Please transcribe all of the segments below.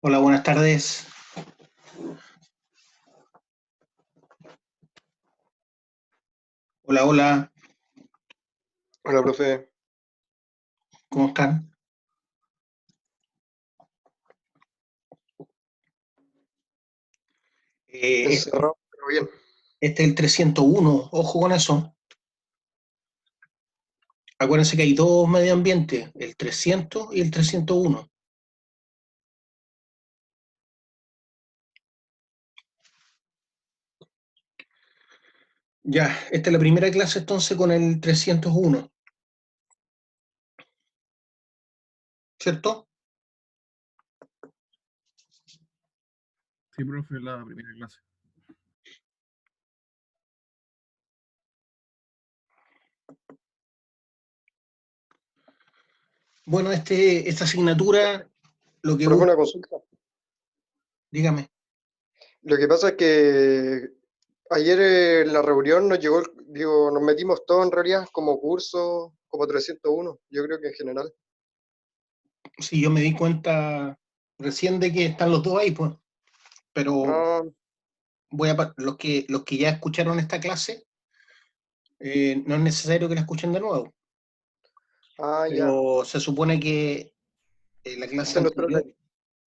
Hola, buenas tardes. Hola, hola, Hola, profe. ¿cómo están? Este, Encerrado, pero bien. este es el 301, ojo con eso. Acuérdense que hay dos medio ambientes, el 300 y el 301. Ya, esta es la primera clase entonces con el 301, ¿cierto? Sí, profe, la primera clase. Bueno, esta asignatura, lo que Profe, busca, una consulta. dígame. Lo que pasa es que ayer en la reunión nos llegó, digo, nos metimos todos en realidad como curso, como 301. Yo creo que en general. Si yo me di cuenta recién de que están los dos ahí, pues, pero Ah, los que ya escucharon esta clase, no es necesario que la escuchen de nuevo, ya. pero se supone que la clase Ese es nuestro anterior horario.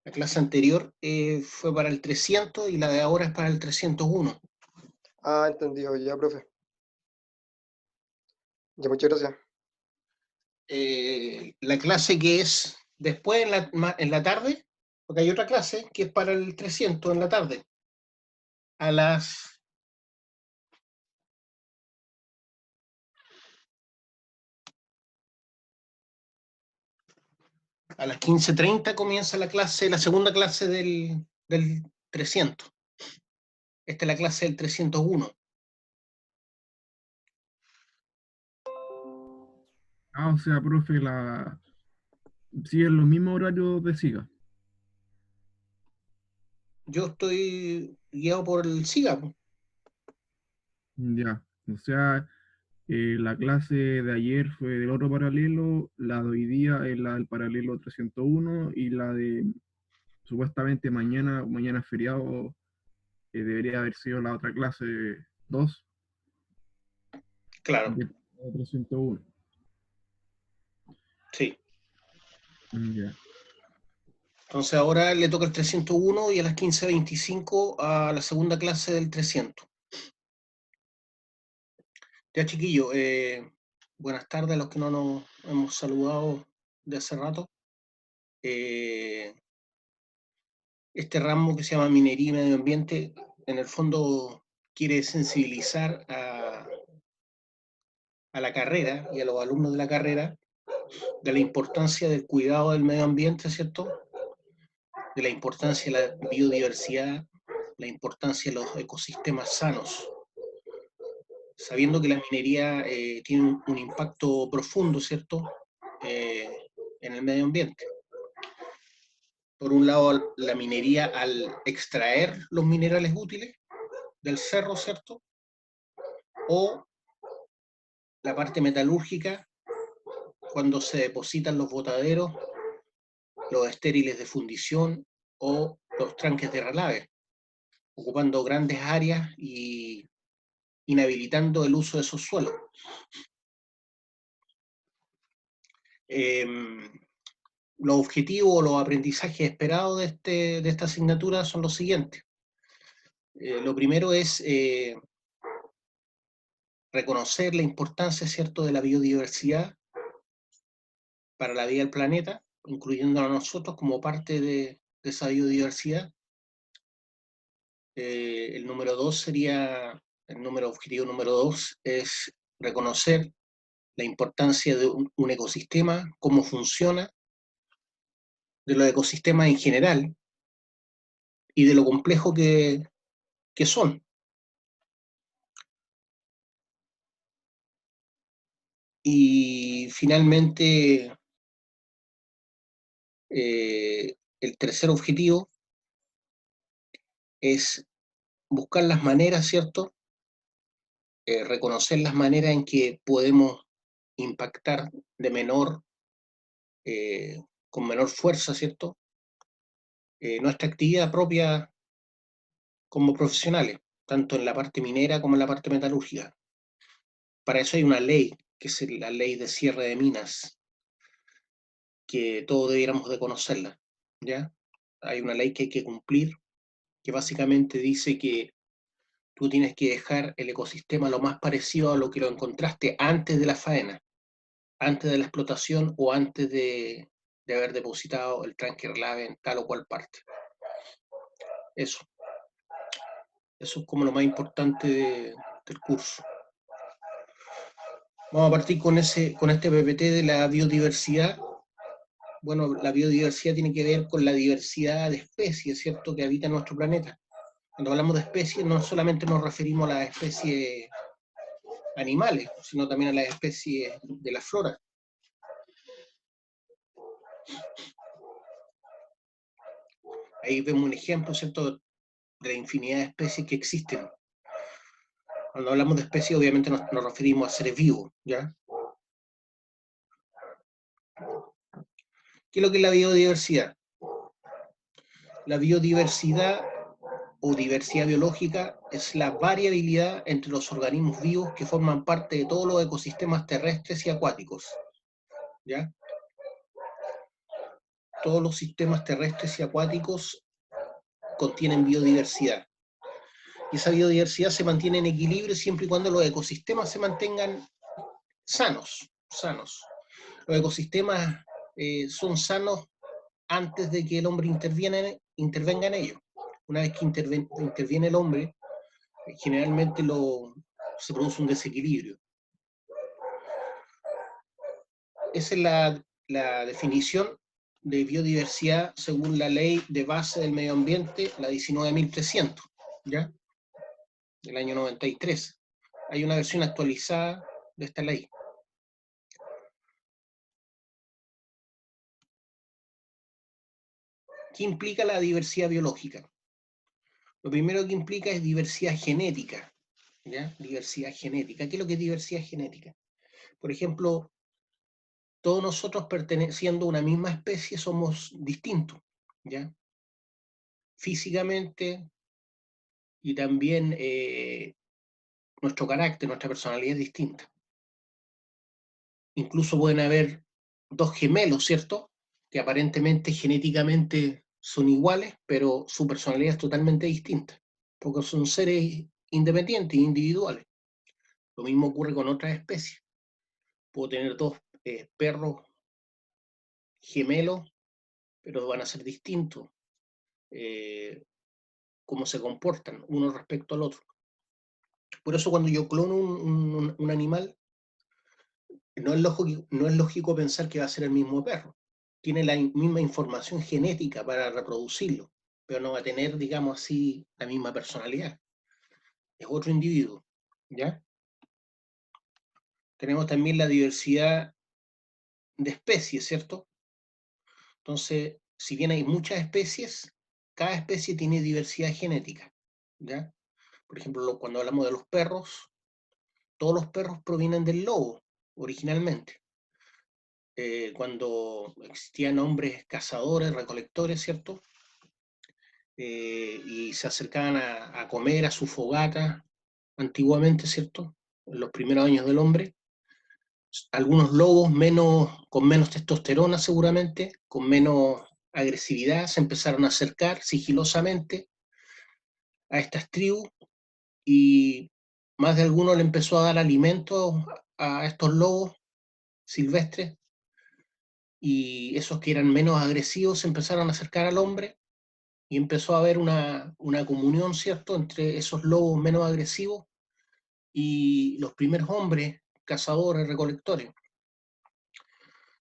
La clase anterior fue para el 300 y la de ahora es para el 301. Ah, entendido, ya, profe. Ya, muchas gracias. La clase que es después en la tarde, porque hay otra clase que es para el 300 en la tarde, a las, a las 15:30 comienza la segunda clase del 300. Esta es la clase del 301. O sea, profe, sigue en los mismos horarios de SIGA. Yo estoy guiado por el SIGA. Ya. O sea, la clase de ayer fue del otro paralelo, la de hoy día es la del paralelo 301 y la de supuestamente mañana es feriado, debería haber sido la otra clase 2 Claro, de 301. sí. Ya. Entonces ahora le toca el 301 y a las 15:25 a la segunda clase del 300. Ya, chiquillo, buenas tardes a los que no nos hemos saludado de hace rato. Eh, este ramo que se llama Minería y Medio Ambiente, en el fondo quiere sensibilizar a la carrera y a los alumnos de la carrera de la importancia del cuidado del medio ambiente, ¿cierto? De la importancia de la biodiversidad, la importancia de los ecosistemas sanos, sabiendo que la minería tiene un impacto profundo, ¿cierto? Eh, en el medio ambiente. Por un lado, la minería al extraer los minerales útiles del cerro, ¿cierto? O la parte metalúrgica, cuando se depositan los botaderos, los estériles de fundición o los tranques de relave, ocupando grandes áreas y inhabilitando el uso de esos suelos. Eh, los objetivos o los aprendizajes esperados de esta asignatura son los siguientes. Lo primero es reconocer la importancia, ¿cierto?, de la biodiversidad para la vida del planeta, incluyendo a nosotros como parte de esa biodiversidad. El número dos sería, el número objetivo número dos es reconocer la importancia de un ecosistema, cómo funciona, de los ecosistemas en general y de lo complejo que son. Y finalmente, el tercer objetivo es buscar las maneras, ¿cierto? Reconocer las maneras en que podemos impactar de menor, con menor fuerza, ¿cierto? nuestra actividad propia como profesionales, tanto en la parte minera como en la parte metalúrgica. Para eso hay una ley, que es la ley de cierre de minas, que todos debiéramos de conocerla, ¿ya? Hay una ley que hay que cumplir, que básicamente dice que tú tienes que dejar el ecosistema lo más parecido a lo que lo encontraste antes de la faena, antes de la explotación o antes de haber depositado el tanker lave en tal o cual parte. Eso es como lo más importante del curso. Vamos a partir con este PPT de la biodiversidad. Bueno, la biodiversidad tiene que ver con la diversidad de especies, ¿cierto?, que habitan nuestro planeta. Cuando hablamos de especies, no solamente nos referimos a las especies animales, sino también a las especies de la flora. Ahí vemos un ejemplo, ¿cierto?, de la infinidad de especies que existen. Cuando hablamos de especies, obviamente nos referimos a seres vivos, ¿ya? ¿Qué es lo que es la biodiversidad? La biodiversidad o diversidad biológica es la variabilidad entre los organismos vivos que forman parte de todos los ecosistemas terrestres y acuáticos, ¿ya? Todos los sistemas terrestres y acuáticos contienen biodiversidad. Y esa biodiversidad se mantiene en equilibrio siempre y cuando los ecosistemas se mantengan sanos. Los ecosistemas son sanos antes de que el hombre intervenga en ellos. Una vez que interviene el hombre, generalmente se produce un desequilibrio. Esa es la definición de biodiversidad según la ley de base del medio ambiente, la 19.300, ¿ya? Del año 93. Hay una versión actualizada de esta ley. ¿Qué implica la diversidad biológica? Lo primero que implica es diversidad genética, ¿ya? Diversidad genética. ¿Qué es lo que es diversidad genética? Por ejemplo, todos nosotros perteneciendo a una misma especie somos distintos, ¿ya? Físicamente y también nuestro carácter, nuestra personalidad es distinta. Incluso pueden haber dos gemelos, ¿cierto?, que aparentemente genéticamente son iguales, pero su personalidad es totalmente distinta, porque son seres independientes, individuales. Lo mismo ocurre con otras especies. Puedo tener dos perros gemelos, pero van a ser distintos cómo se comportan uno respecto al otro. Por eso cuando yo clono un animal, no es lógico pensar que va a ser el mismo perro. Tiene la misma información genética para reproducirlo, pero no va a tener, digamos así, la misma personalidad. Es otro individuo, ¿ya? Tenemos también la diversidad de especies, ¿cierto? Entonces, si bien hay muchas especies, cada especie tiene diversidad genética, ¿ya? Por ejemplo, cuando hablamos de los perros, todos los perros provienen del lobo, originalmente. Cuando existían hombres cazadores, recolectores, ¿cierto? Y se acercaban a comer a su fogata, antiguamente, ¿cierto?, en los primeros años del hombre. Algunos lobos con menos testosterona seguramente, con menos agresividad, se empezaron a acercar sigilosamente a estas tribus y más de alguno le empezó a dar alimento a estos lobos silvestres, y esos que eran menos agresivos se empezaron a acercar al hombre y empezó a haber una comunión, ¿cierto?, entre esos lobos menos agresivos y los primeros hombres cazadores, recolectores.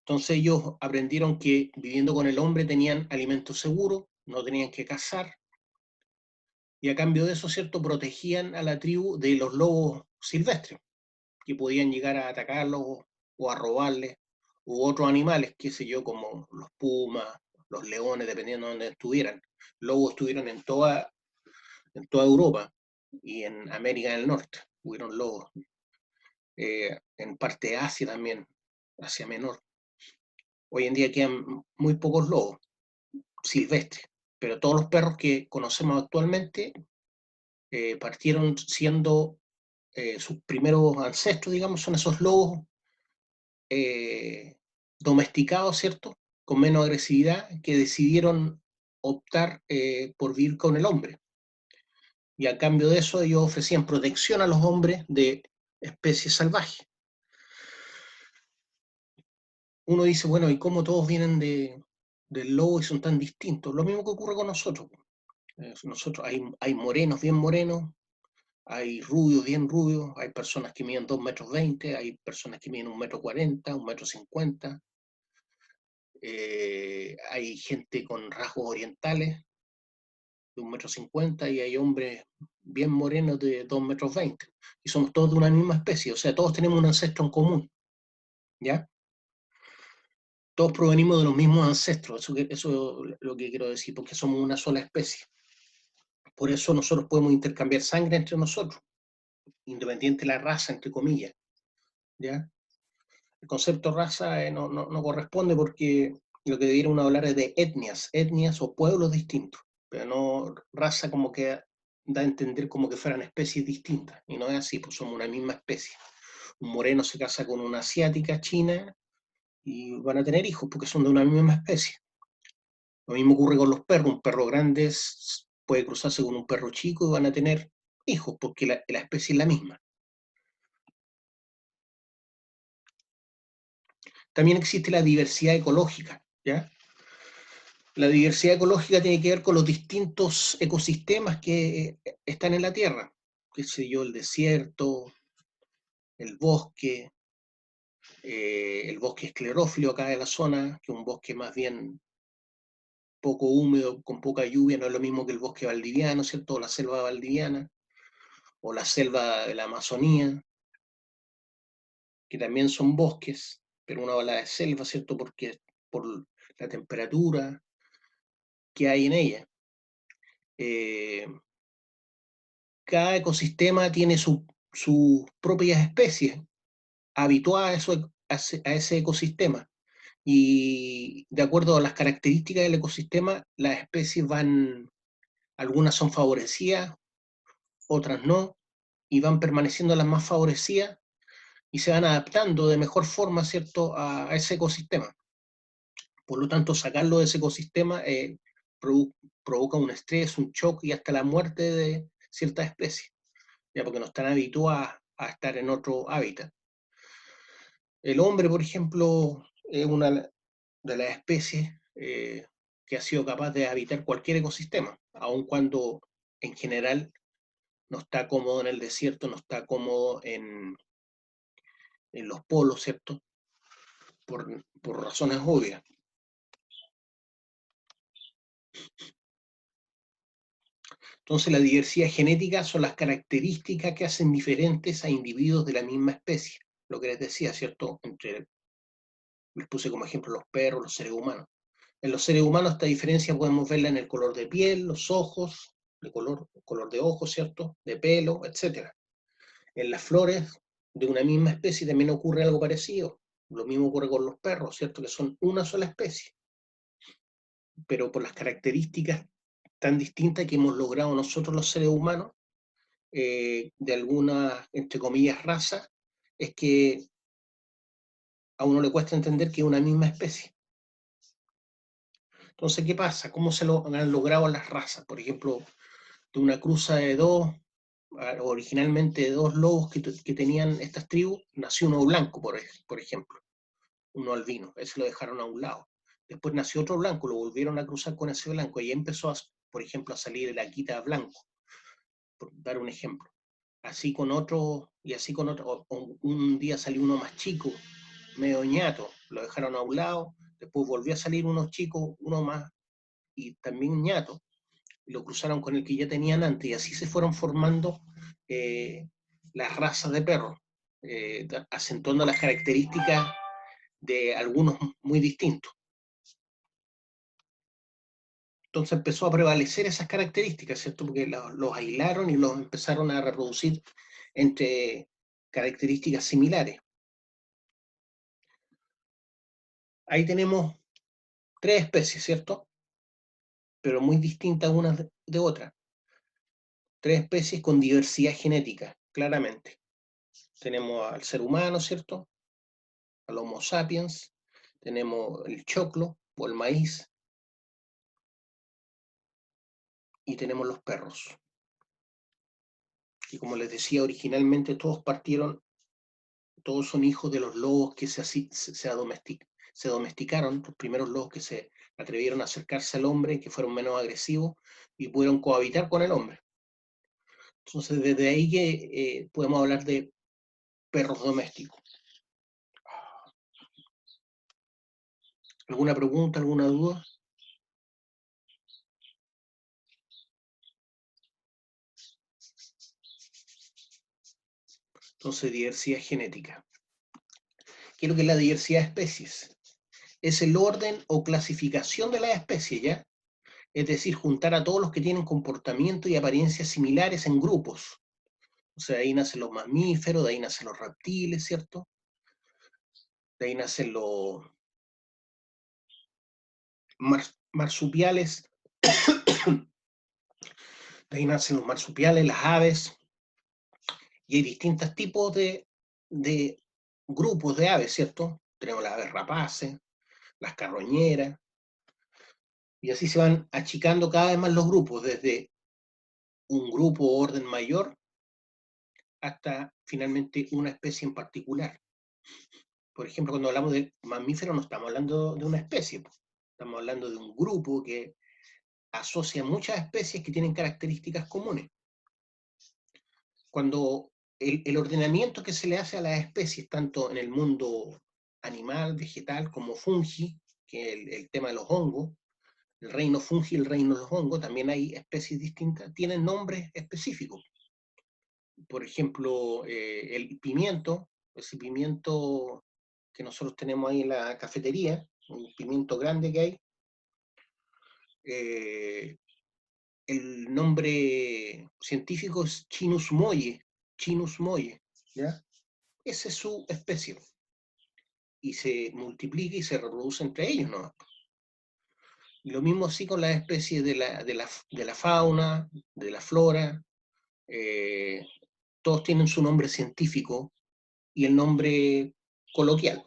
Entonces ellos aprendieron que viviendo con el hombre tenían alimento seguro, no tenían que cazar, y a cambio de eso, ¿cierto?, protegían a la tribu de los lobos silvestres, que podían llegar a atacarlos o a robarles, u otros animales, qué sé yo, como los pumas, los leones, dependiendo de donde estuvieran. Lobos estuvieron en toda Europa y en América del Norte, hubieron lobos. En parte de Asia también, Asia Menor. Hoy en día quedan muy pocos lobos silvestres, Pero todos los perros que conocemos actualmente partieron siendo sus primeros ancestros, digamos, son esos lobos domesticados, ¿cierto? Con menos agresividad, que decidieron optar por vivir con el hombre. Y a cambio de eso ellos ofrecían protección a los hombres de especies salvajes. Uno dice, bueno, ¿y cómo todos vienen del lobo y son tan distintos? Lo mismo que ocurre con nosotros. Nosotros hay morenos bien morenos, hay rubios bien rubios, hay personas que miden 2,20 m, hay personas que miden 1,40 m, 1,50 m, hay gente con rasgos orientales de 1,50 m y hay hombres bien morenos de 2,20 m. Y somos todos de una misma especie, o sea, todos tenemos un ancestro en común, ¿ya? Todos provenimos de los mismos ancestros, eso es lo que quiero decir, porque somos una sola especie. Por eso nosotros podemos intercambiar sangre entre nosotros, independiente de la raza, entre comillas, ¿ya? El concepto raza no corresponde porque lo que debieron hablar es de etnias o pueblos distintos, pero no raza como que da a entender como que fueran especies distintas, y no es así, pues somos una misma especie. Un moreno se casa con una asiática china y van a tener hijos porque son de una misma especie. Lo mismo ocurre con los perros, un perro grande puede cruzarse con un perro chico y van a tener hijos porque la especie es la misma. También existe la diversidad ecológica, ¿ya? La diversidad ecológica tiene que ver con los distintos ecosistemas que están en la Tierra, qué sé yo, el desierto, el bosque esclerófilo acá de la zona, que es un bosque más bien poco húmedo, con poca lluvia, no es lo mismo que el bosque valdiviano, ¿cierto? O la selva valdiviana, o la selva de la Amazonía, que también son bosques, pero uno habla de selva, ¿cierto? Porque por la temperatura que hay en ella. Cada ecosistema tiene sus propias especies habituadas a ese ecosistema. Y de acuerdo a las características del ecosistema, las especies algunas son favorecidas, otras no, y van permaneciendo las más favorecidas y se van adaptando de mejor forma, ¿cierto?, a ese ecosistema. Por lo tanto, sacarlo de ese ecosistema provoca un estrés, un shock y hasta la muerte de ciertas especies, ya porque no están habituadas a estar en otro hábitat. El hombre, por ejemplo, es una de las especies que ha sido capaz de habitar cualquier ecosistema, aun cuando en general no está cómodo en el desierto, no está cómodo en los polos, ¿cierto? Por razones obvias. Entonces, la diversidad genética son las características que hacen diferentes a individuos de la misma especie. Lo que les decía, ¿cierto? Les puse como ejemplo los perros, los seres humanos. En los seres humanos esta diferencia podemos verla en el color de piel, los ojos, el color de ojos, ¿cierto? De pelo, etc. En las flores de una misma especie también ocurre algo parecido. Lo mismo ocurre con los perros, ¿cierto? Que son una sola especie, pero por las características tan distintas que hemos logrado nosotros los seres humanos, de alguna, entre comillas, raza, es que a uno le cuesta entender que es una misma especie. Entonces, ¿qué pasa? ¿Cómo se lo han logrado las razas? Por ejemplo, de una cruza de originalmente de dos lobos que tenían estas tribus, nació uno blanco, por ejemplo, uno albino, ese lo dejaron a un lado. Después nació otro blanco, lo volvieron a cruzar con ese blanco, y empezó, por ejemplo, a salir el akita blanco, por dar un ejemplo. Así con otro, y así con otro. Un día salió uno más chico, medio ñato, lo dejaron a un lado, después volvió a salir uno chico, uno más, y también ñato, y lo cruzaron con el que ya tenían antes, y así se fueron formando las razas de perros, acentuando las características de algunos muy distintos. Entonces empezó a prevalecer esas características, ¿cierto? Porque los aislaron y los empezaron a reproducir entre características similares. Ahí tenemos tres especies, ¿cierto? pero muy distintas unas de otras. 3 especies con diversidad genética, claramente. Tenemos al ser humano, ¿cierto? Al Homo sapiens, tenemos el choclo o el maíz, y tenemos los perros. Y como les decía, originalmente todos son hijos de los lobos que se domesticaron, los primeros lobos que se atrevieron a acercarse al hombre, que fueron menos agresivos y pudieron cohabitar con el hombre. Entonces, desde ahí que podemos hablar de perros domésticos. ¿Alguna pregunta, alguna duda? Entonces, diversidad genética. ¿Qué es lo que es la diversidad de especies? Es el orden o clasificación de las especies, ¿ya? Es decir, juntar a todos los que tienen comportamiento y apariencias similares en grupos. O sea, de ahí nacen los mamíferos, de ahí nacen los reptiles, ¿cierto? De ahí nacen los marsupiales, de ahí nacen los marsupiales, las aves, y hay distintos tipos de grupos de aves, ¿cierto? Tenemos las aves rapaces, las carroñeras, y así se van achicando cada vez más los grupos, desde un grupo o orden mayor hasta finalmente una especie en particular. Por ejemplo, cuando hablamos de mamíferos no estamos hablando de una especie, estamos hablando de un grupo que asocia muchas especies que tienen características comunes. Cuando el ordenamiento que se le hace a las especies, tanto en el mundo animal, vegetal, como fungi, que es el tema de los hongos, el reino fungi y el reino de los hongos, también hay especies distintas, tienen nombres específicos. Por ejemplo, el pimiento, ese pimiento que nosotros tenemos ahí en la cafetería, un pimiento grande que hay, el nombre científico es Chinus molle, ¿ya? Esa es su especie, y se multiplica y se reproduce entre ellos, ¿no? Y lo mismo así con las especies de la fauna, de la flora, eh, todos tienen su nombre científico y el nombre coloquial.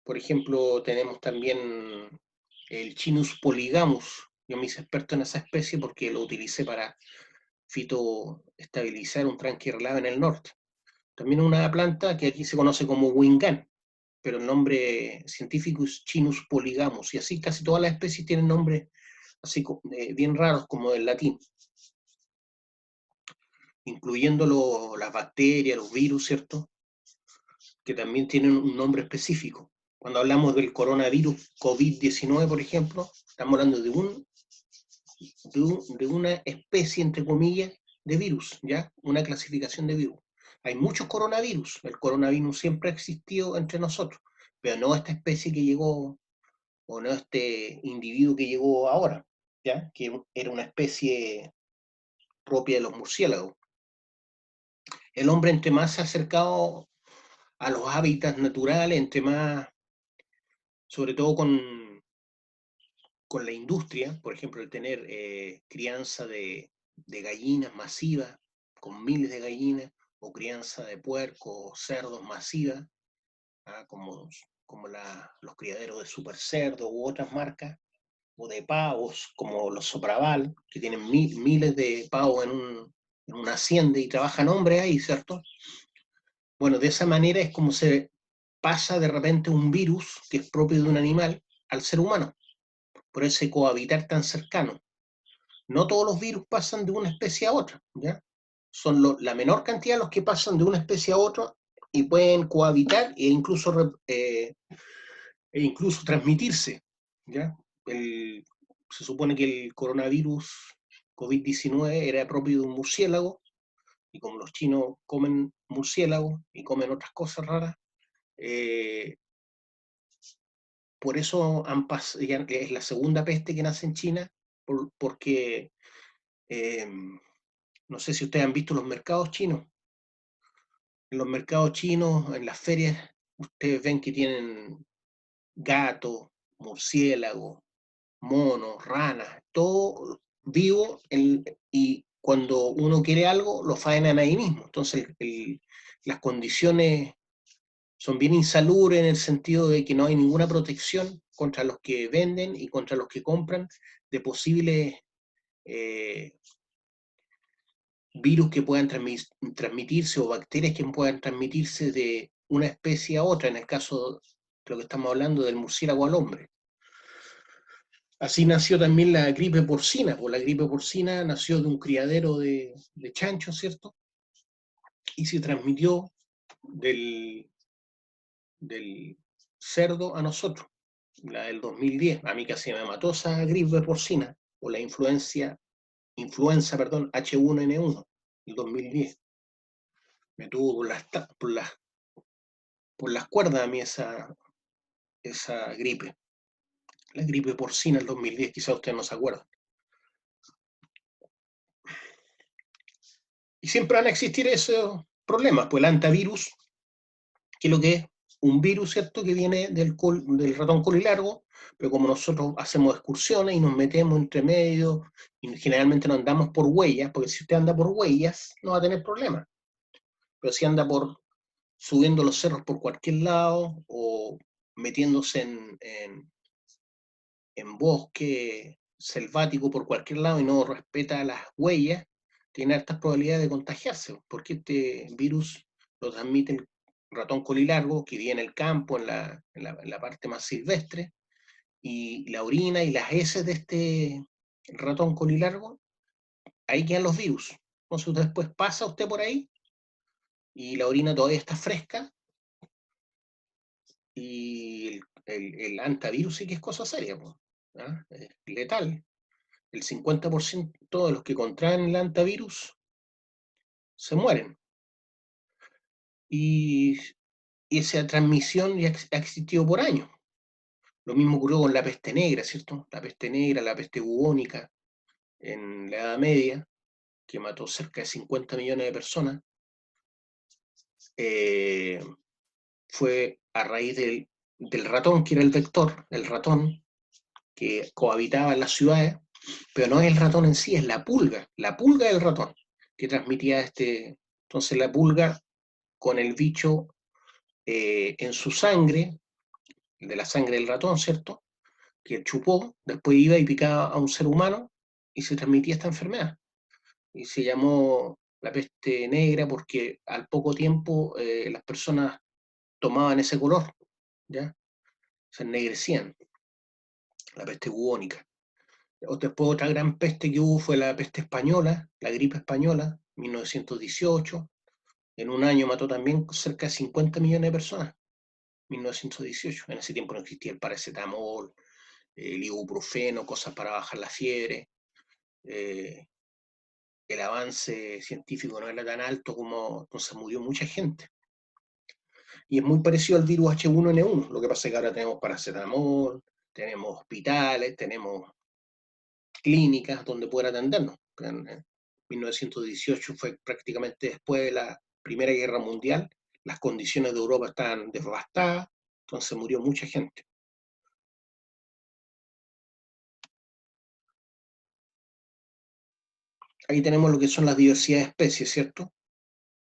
Por ejemplo, tenemos también el Chinus polygamus. Yo me hice experto en esa especie porque lo utilicé para fitoestabilizar un tranquirlaba en el norte. También una planta que aquí se conoce como Wingan, pero el nombre científico es Chinus polygamus, y así casi todas las especies tienen nombres así bien raros como del latín, incluyendo las bacterias, los virus, ¿cierto? Que también tienen un nombre específico. Cuando hablamos del coronavirus COVID-19, por ejemplo, estamos hablando de una especie, entre comillas, de virus, ¿ya? Una clasificación de virus. Hay muchos coronavirus, el coronavirus siempre ha existido entre nosotros, pero no esta especie que llegó, o no este individuo que llegó ahora, ¿ya? Que era una especie propia de los murciélagos. El hombre, entre más se ha acercado a los hábitats naturales, entre más, sobre todo con la industria, por ejemplo, el tener crianza de gallinas masivas, con miles de gallinas, o crianza de puercos, cerdos masivas, como los criaderos de super cerdo u otras marcas, o de pavos, como los Sopraval, que tienen miles de pavos en una hacienda y trabajan hombres ahí, ¿cierto? Bueno, de esa manera es como se pasa de repente un virus que es propio de un animal al ser humano, por ese cohabitar tan cercano. No todos los virus pasan de una especie a otra, ¿ya? Son la menor cantidad los que pasan de una especie a otra y pueden cohabitar e incluso transmitirse, ¿ya? Se supone que el coronavirus COVID-19 era propio de un murciélago, y como los chinos comen murciélagos y comen otras cosas raras, por eso es la segunda peste que nace en China, porque no sé si ustedes han visto los mercados chinos. En los mercados chinos, en las ferias, ustedes ven que tienen gatos, murciélagos, monos, ranas, todo vivo, y cuando uno quiere algo, lo faenan ahí mismo. Entonces, las condiciones son bien insalubres en el sentido de que no hay ninguna protección contra los que venden y contra los que compran de posibles eh, virus que puedan transmitirse o bacterias que puedan transmitirse de una especie a otra, en el caso de lo que estamos hablando del murciélago al hombre. Así nació también la gripe porcina, pues la gripe porcina nació de un criadero de chanchos, ¿cierto? Y se transmitió del cerdo a nosotros, la del 2010. A mí casi me mató esa gripe porcina, o la influenza, perdón, H1N1, el 2010. Me tuvo por las cuerdas a mí esa gripe. La gripe porcina del 2010, quizá usted no se acuerda. Y siempre van a existir esos problemas, pues el antivirus, que es lo que es un virus, ¿cierto?, que viene del ratón colilargo, pero como nosotros hacemos excursiones y nos metemos entre medio, y generalmente no andamos por huellas, porque si usted anda por huellas, no va a tener problemas. Pero si anda subiendo los cerros por cualquier lado, o metiéndose en bosque selvático por cualquier lado y no respeta las huellas, tiene altas probabilidades de contagiarse, porque este virus lo transmite el ratón colilargo, que vive en el campo, en la parte más silvestre, y la orina y las heces de este ratón colilargo, ahí quedan los virus. Entonces después pasa usted por ahí y la orina todavía está fresca, y el antivirus sí que es cosa seria, pues, ¿ah? Es letal. El 50% de los que contraen el antivirus se mueren. Y esa transmisión ya ha existido por años. Lo mismo ocurrió con la peste negra, ¿cierto? La peste negra, la peste bubónica en la Edad Media, que mató cerca de 50 millones de personas. Fue a raíz del ratón, que era el vector, el ratón que cohabitaba en las ciudades, pero no es el ratón en sí, es la pulga del ratón, que transmitía entonces la pulga con el bicho en su sangre, de la sangre del ratón, ¿cierto?, que chupó, después iba y picaba a un ser humano y se transmitía esta enfermedad. Y se llamó la peste negra porque al poco tiempo las personas tomaban ese color, ¿ya? Se ennegrecían, la peste bubónica. Después otra gran peste que hubo fue la peste española, la gripe española, 1918. En un año mató también cerca de 50 millones de personas, 1918. En ese tiempo no existía el paracetamol, el ibuprofeno, cosas para bajar la fiebre. El avance científico no era tan alto, como entonces murió mucha gente. Y es muy parecido al virus H1N1. Lo que pasa es que ahora tenemos paracetamol, tenemos hospitales, tenemos clínicas donde poder atendernos. En 1918 fue prácticamente después de la Primera Guerra Mundial, las condiciones de Europa estaban devastadas, entonces murió mucha gente. Ahí tenemos lo que son las diversidades de especies, ¿cierto?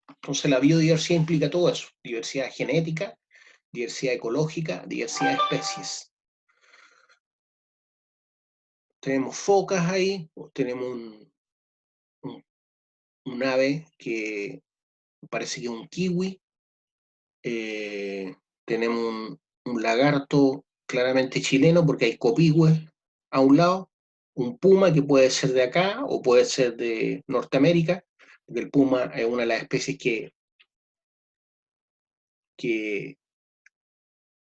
Entonces la biodiversidad implica todo eso: diversidad genética, diversidad ecológica, diversidad de especies. Tenemos focas ahí, tenemos un ave que parece que es un kiwi, tenemos un lagarto claramente chileno porque hay copihue a un lado, un puma que puede ser de acá o puede ser de Norteamérica, porque el puma es una de las especies que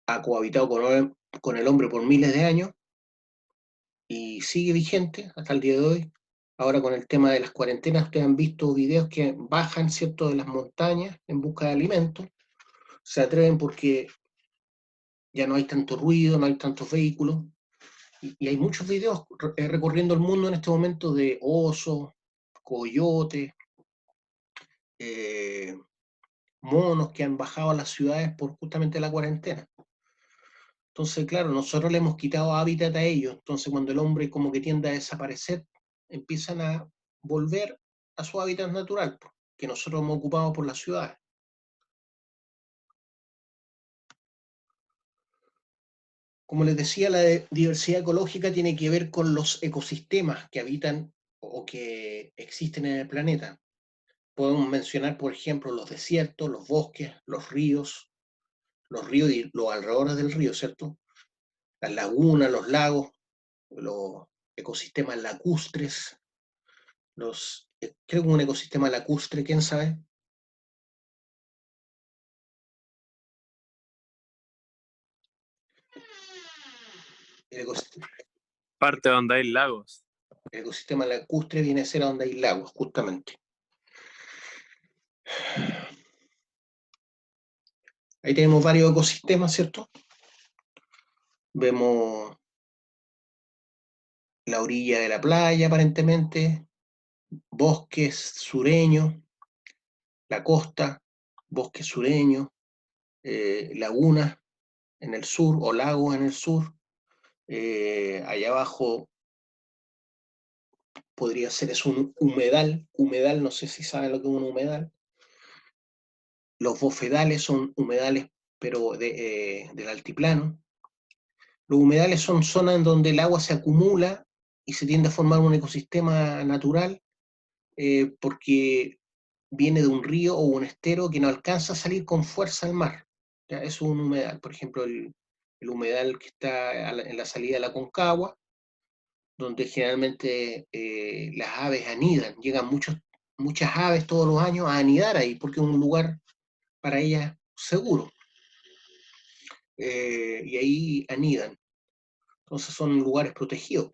ha cohabitado con el hombre por miles de años y sigue vigente hasta el día de hoy. Ahora con el tema de las cuarentenas, ustedes han visto videos que bajan, ¿cierto?, de las montañas en busca de alimentos. Se atreven porque ya no hay tanto ruido, no hay tantos vehículos. Y hay muchos videos recorriendo el mundo en este momento de osos, coyotes, eh, monos que han bajado a las ciudades por justamente la cuarentena. Entonces, claro, nosotros le hemos quitado hábitat a ellos. Entonces, cuando el hombre como que tiende a desaparecer, empiezan a volver a su hábitat natural, que nosotros hemos ocupado por las ciudades. Como les decía, la diversidad ecológica tiene que ver con los ecosistemas que habitan o que existen en el planeta. Podemos mencionar, por ejemplo, los desiertos, los bosques, los ríos y los alrededores del río, ¿cierto? Las lagunas, los lagos, los ecosistemas lacustres, creo que un ecosistema lacustre, ¿quién sabe? El ecosistema, Parte donde hay lagos. el ecosistema lacustre viene a ser a donde hay lagos, justamente. Ahí tenemos varios ecosistemas, ¿cierto? Vemos la orilla de la playa, aparentemente, bosques sureños, la costa, bosques sureños, lagunas en el sur o lagos en el sur. Allá abajo podría ser es un humedal, no sé si saben lo que es un humedal. Los bofedales son humedales, pero del altiplano. Los humedales son zonas en donde el agua se acumula y se tiende a formar un ecosistema natural porque viene de un río o un estero que no alcanza a salir con fuerza al mar. ¿Ya? Eso es un humedal. Por ejemplo, el humedal que está en la salida de la Concagua, donde generalmente las aves anidan. Llegan muchas aves todos los años a anidar ahí, porque es un lugar para ellas seguro. Y ahí anidan. Entonces son lugares protegidos,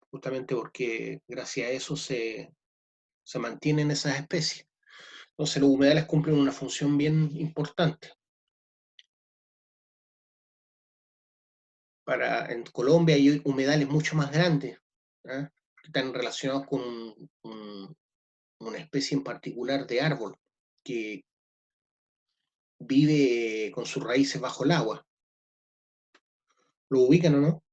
justamente porque gracias a eso se mantienen esas especies. Entonces los humedales cumplen una función bien importante. En Colombia hay humedales mucho más grandes, ¿eh? Que están relacionados con una especie en particular de árbol que vive con sus raíces bajo el agua. ¿Lo ubican o no?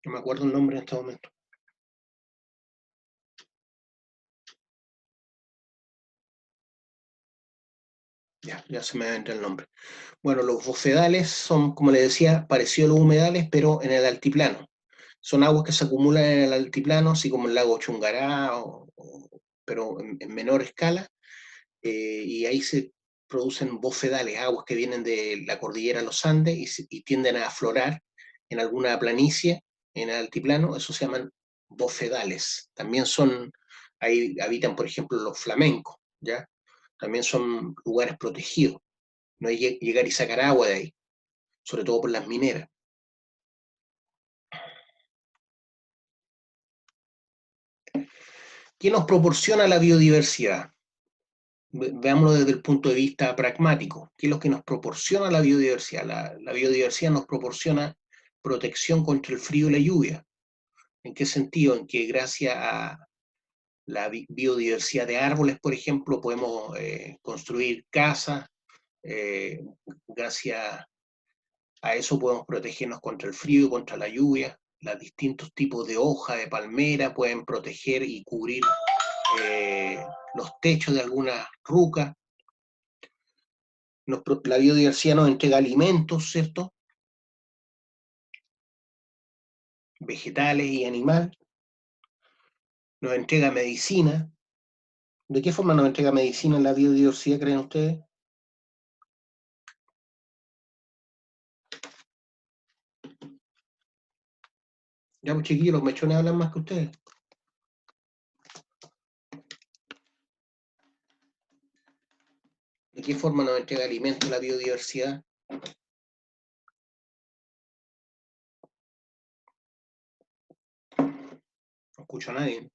No me acuerdo el nombre en este momento. Ya se me vendrá el nombre. Bueno, los bofedales son, como les decía, parecidos a los humedales, pero en el altiplano. Son aguas que se acumulan en el altiplano, así como el lago Chungará, pero en menor escala, y ahí se producen bofedales, aguas que vienen de la cordillera de los Andes y tienden a aflorar en alguna planicie, en el altiplano, eso se llaman bofedales. También ahí habitan, por ejemplo, los flamencos, ¿ya? También son lugares protegidos. No hay que llegar y sacar agua de ahí, sobre todo por las mineras. ¿Qué nos proporciona la biodiversidad? Veámoslo desde el punto de vista pragmático. ¿Qué es lo que nos proporciona la biodiversidad? La biodiversidad nos proporciona protección contra el frío y la lluvia. ¿En qué sentido? En que gracias a la biodiversidad de árboles, por ejemplo, podemos construir casas. Gracias a eso podemos protegernos contra el frío y contra la lluvia. Los distintos tipos de hoja de palmera pueden proteger y cubrir los techos de algunas rucas. La biodiversidad nos entrega alimentos, ¿cierto? Vegetales y animales. Nos entrega medicina. ¿De qué forma nos entrega medicina la biodiversidad, creen ustedes? Ya, pues chiquillos, los mechones hablan más que ustedes. ¿De qué forma nos entrega alimentos la biodiversidad? No escucho a nadie.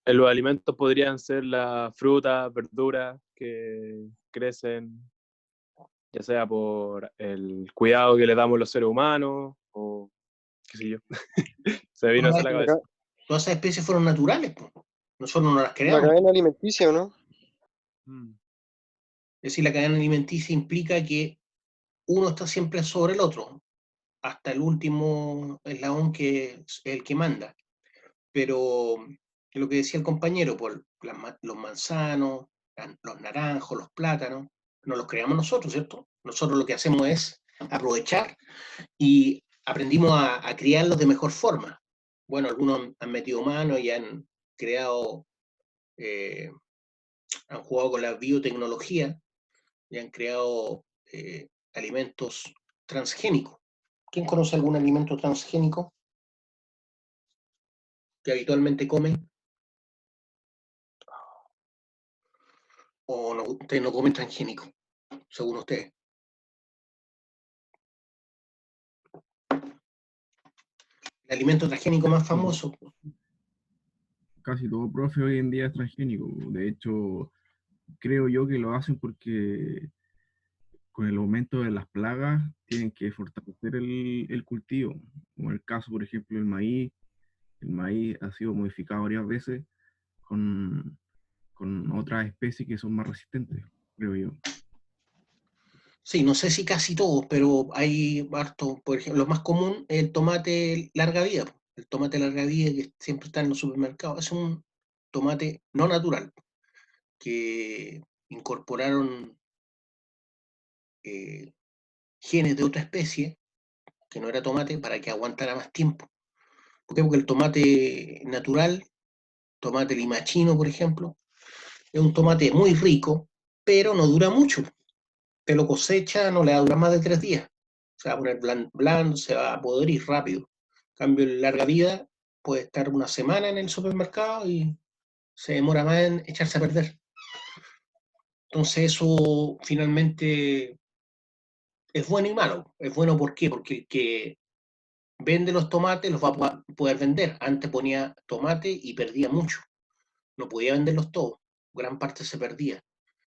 Los alimentos podrían ser las frutas, verduras que crecen, ya sea por el cuidado que le damos los seres humanos o qué sé yo. Se me vino eso a la cabeza. Todas esas especies fueron naturales, pues. Nosotros no las La creamos. cadena alimenticia, ¿o no? Es decir, la cadena alimenticia implica que uno está siempre sobre el otro, hasta el último eslabón que es el que manda. Pero lo que decía el compañero, por los manzanos, los naranjos, los plátanos, no los creamos nosotros, ¿cierto? Nosotros lo que hacemos es aprovechar y aprendimos a criarlos de mejor forma. Bueno, algunos han metido mano y han creado, han jugado con la biotecnología y han creado alimentos transgénicos. ¿Quién conoce algún alimento transgénico que habitualmente comen? ¿O no, ustedes no comen transgénico, según ustedes? El alimento transgénico más famoso. Casi todo profe hoy en día es transgénico. De hecho, creo yo que lo hacen porque con el aumento de las plagas tienen que fortalecer el cultivo. Como en el caso, por ejemplo, del maíz. El maíz ha sido modificado varias veces con otras especies que son más resistentes, creo yo. Sí, no sé si casi todos, pero hay harto, por ejemplo, lo más común es el tomate larga vida. El tomate larga vida que siempre está en los supermercados. Es un tomate no natural, que incorporaron genes de otra especie, que no era tomate, para que aguantara más tiempo. ¿Por qué? Porque el tomate natural, tomate limachino, por ejemplo, es un tomate muy rico, pero no dura mucho. Te lo cosecha, no le va a durar más de 3 días. Se va a poner blando, se va a podrir rápido. En cambio, en larga vida puede estar una semana en el supermercado y se demora más en echarse a perder. Entonces eso finalmente es bueno y malo. Es bueno ¿por qué? Porque el que vende los tomates los va a poder vender. Antes ponía tomate y perdía mucho. No podía venderlos todos. Gran parte se perdía.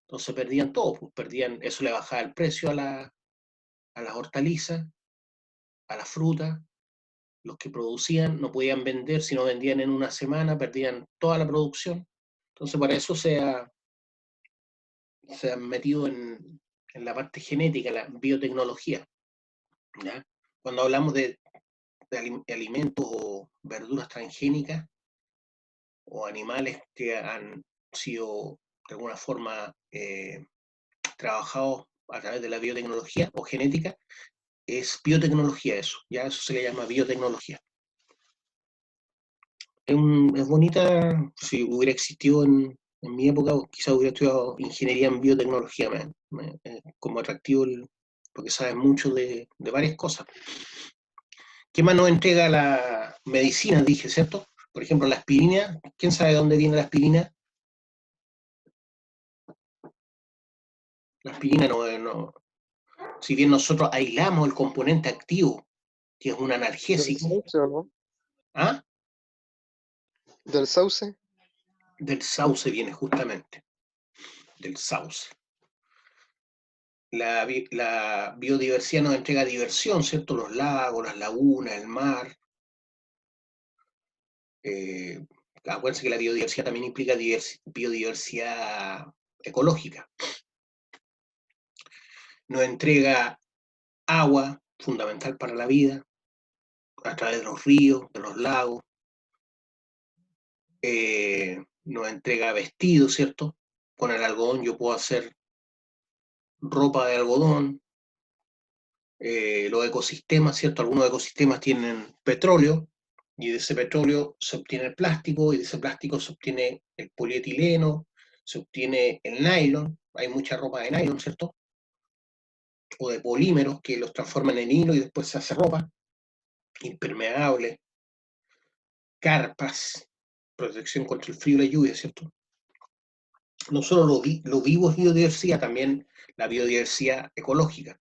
Entonces perdían todos, pues perdían, eso le bajaba el precio a las hortalizas, a la fruta. Los que producían no podían vender, si no vendían en una semana, perdían toda la producción. Entonces, para eso se han metido en la parte genética, la biotecnología. ¿Ya? Cuando hablamos de alimentos o verduras transgénicas o animales que han sido de alguna forma trabajados a través de la biotecnología o genética, es biotecnología eso, ya eso se le llama biotecnología. Es bonita, si hubiera existido en mi época, quizás hubiera estudiado ingeniería en biotecnología, como atractivo porque sabes mucho de varias cosas. ¿Qué más nos entrega la medicina, dije, cierto? Por ejemplo, la aspirina, ¿quién sabe de dónde viene la aspirina? La aspirina si bien nosotros aislamos el componente activo, que es un Del analgésico, sauce, ¿o no? ¿ah? Del sauce. Del sauce viene justamente, del sauce. La biodiversidad nos entrega diversión, ¿cierto? Los lagos, las lagunas, el mar. Acuérdense que la biodiversidad también implica biodiversidad ecológica. Nos entrega agua, fundamental para la vida, a través de los ríos, de los lagos. Nos entrega vestido, ¿cierto? Con el algodón yo puedo hacer ropa de algodón. Los ecosistemas, ¿cierto? Algunos ecosistemas tienen petróleo y de ese petróleo se obtiene el plástico y de ese plástico se obtiene el polietileno, se obtiene el nylon, hay mucha ropa de nylon, ¿cierto? O de polímeros que los transforman en hilo y después se hace ropa, impermeable, carpas, protección contra el frío y la lluvia, ¿cierto? No solo lo vivo es biodiversidad, también la biodiversidad ecológica,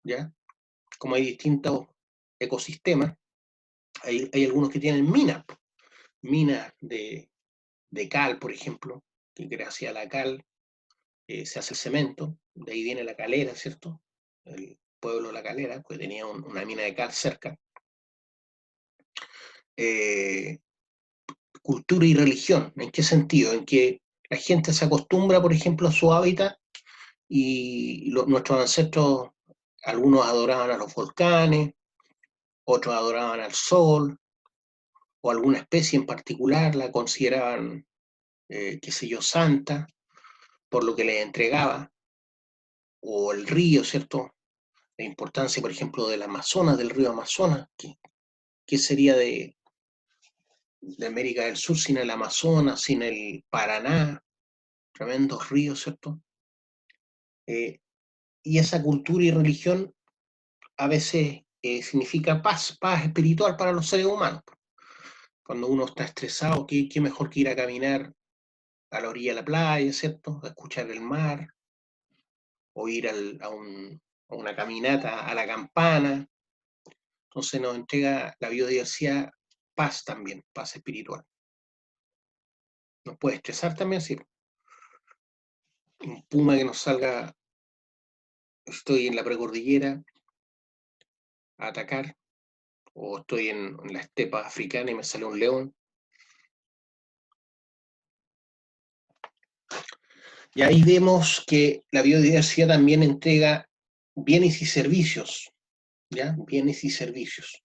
¿ya? Como hay distintos ecosistemas, hay algunos que tienen minas de cal, por ejemplo, que gracias a la cal se hace el cemento, de ahí viene la calera, ¿cierto? El pueblo de La Calera, que tenía una mina de cal cerca. cultura y religión. ¿En qué sentido? En que la gente se acostumbra, por ejemplo, a su hábitat y nuestros ancestros, algunos adoraban a los volcanes, otros adoraban al sol, o alguna especie en particular la consideraban, qué sé yo, santa, por lo que les entregaba, o el río, ¿cierto? La importancia, por ejemplo, del Amazonas, del río Amazonas, ¿qué sería de América del Sur sin el Amazonas, sin el Paraná? Tremendos ríos, ¿cierto? Y esa cultura y religión a veces significa paz espiritual para los seres humanos. Cuando uno está estresado, ¿qué mejor que ir a caminar a la orilla de la playa, ¿cierto? A escuchar el mar, o ir a una caminata a la campana. Entonces nos entrega la biodiversidad paz también, paz espiritual. Nos puede estresar también, sí. Un puma que nos salga, estoy en la precordillera a atacar, o estoy en la estepa africana y me sale un león. Y ahí vemos que la biodiversidad también entrega bienes y servicios, ¿ya? Bienes y servicios.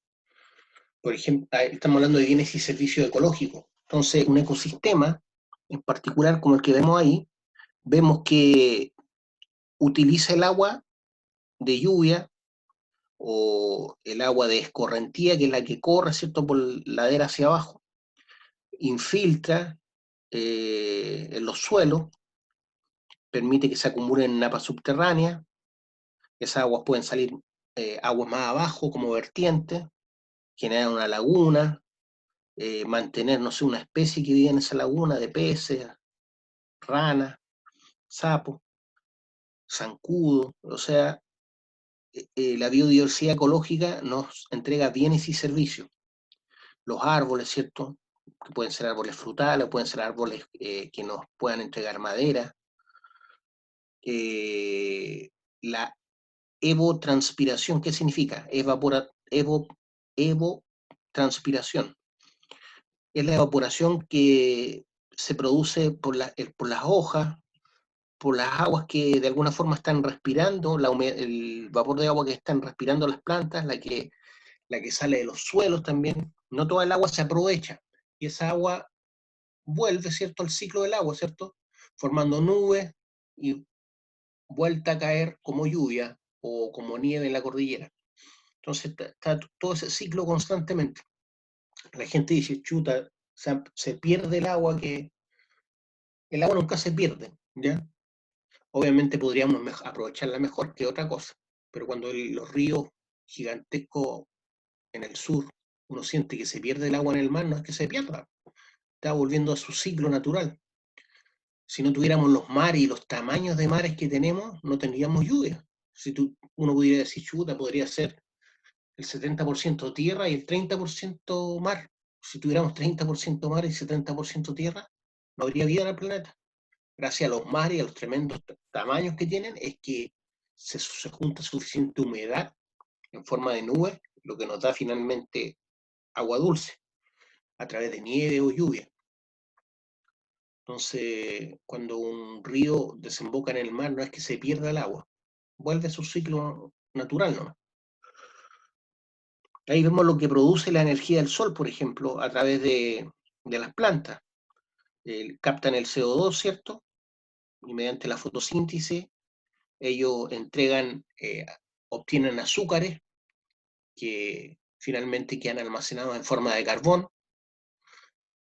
Por ejemplo, estamos hablando de bienes y servicios ecológicos. Entonces, un ecosistema, en particular como el que vemos ahí, vemos que utiliza el agua de lluvia o el agua de escorrentía, que es la que corre, ¿cierto?, por ladera hacia abajo, infiltra en los suelos, permite que se acumulen en napas subterráneas, esas aguas pueden salir aguas más abajo como vertientes, generar una laguna, mantener, no sé, una especie que vive en esa laguna de peces, ranas, sapos, zancudo, o sea, la biodiversidad ecológica nos entrega bienes y servicios. Los árboles, ¿cierto? Que pueden ser árboles frutales, pueden ser árboles que nos puedan entregar madera. La evotranspiración, ¿qué significa? Evotranspiración. Es la evaporación que se produce por las hojas, por las aguas que de alguna forma están respirando, el vapor de agua que están respirando las plantas, la que sale de los suelos también. No toda el agua se aprovecha, y esa agua vuelve, ¿cierto?, al ciclo del agua, ¿cierto?, formando nubes y vuelta a caer como lluvia o como nieve en la cordillera. Entonces está todo ese ciclo constantemente. La gente dice, chuta, se pierde el agua, que el agua nunca se pierde, ¿ya? Obviamente podríamos aprovecharla mejor que otra cosa, pero cuando los ríos gigantescos en el sur, uno siente que se pierde el agua en el mar, no es que se pierda, está volviendo a su ciclo natural. Si no tuviéramos los mares y los tamaños de mares que tenemos, no tendríamos lluvia. Si uno pudiera decir, chuta, podría ser el 70% tierra y el 30% mar. Si tuviéramos 30% mar y 70% tierra, no habría vida en el planeta. Gracias a los mares y a los tremendos tamaños que tienen, es que se junta suficiente humedad en forma de nubes, lo que nos da finalmente agua dulce, a través de nieve o lluvia. Entonces, cuando un río desemboca en el mar, no es que se pierda el agua, vuelve a su ciclo natural, ¿no? Ahí vemos lo que produce la energía del sol, por ejemplo, a través de las plantas. Captan el CO2, ¿cierto? Y mediante la fotosíntesis, ellos obtienen azúcares que finalmente quedan almacenados en forma de carbón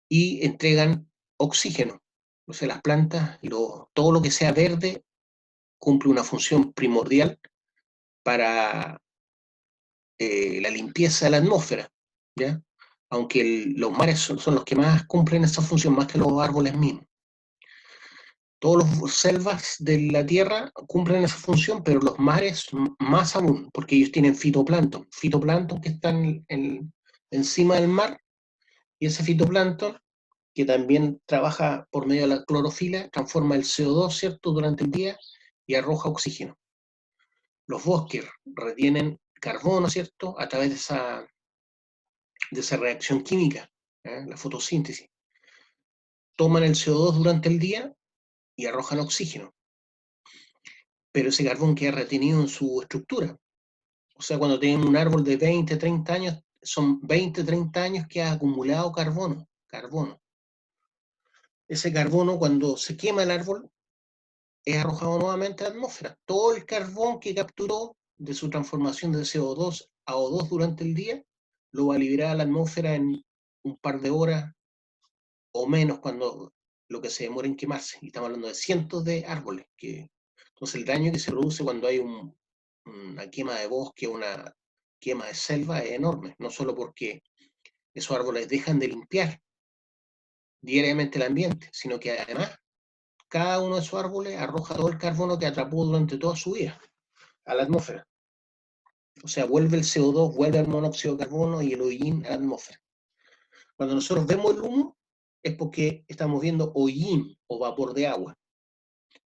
y entregan oxígeno. O sea, las plantas, todo lo que sea verde, cumple una función primordial para la limpieza de la atmósfera, ¿ya? Aunque los mares son los que más cumplen esa función, más que los árboles mismos. Todos los selvas de la tierra cumplen esa función, pero los mares más aún, porque ellos tienen fitoplancton que están encima del mar, y ese fitoplancton, que también trabaja por medio de la clorofila, transforma el CO2, ¿cierto?, durante el día y arroja oxígeno. Los bosques retienen carbono, ¿cierto?, a través de esa reacción química, la fotosíntesis. toman el CO2 durante el día y arrojan oxígeno. Pero ese carbón queda retenido en su estructura. O sea, cuando tenemos un árbol de 20, 30 años, son 20, 30 años que ha acumulado carbono. Ese carbono, cuando se quema el árbol, es arrojado nuevamente a la atmósfera. Todo el carbón que capturó de su transformación de CO2 a O2 durante el día, lo va a liberar a la atmósfera en un par de horas o menos, cuando lo que se demora en quemarse. Y estamos hablando de cientos de árboles. Entonces el daño que se produce cuando hay una quema de bosque, una quema de selva, es enorme. No solo porque esos árboles dejan de limpiar diariamente el ambiente, sino que además cada uno de esos árboles arroja todo el carbono que atrapó durante toda su vida a la atmósfera. O sea, vuelve el CO2, vuelve el monóxido de carbono y el hollín a la atmósfera. Cuando nosotros vemos el humo, es porque estamos viendo hollín o vapor de agua.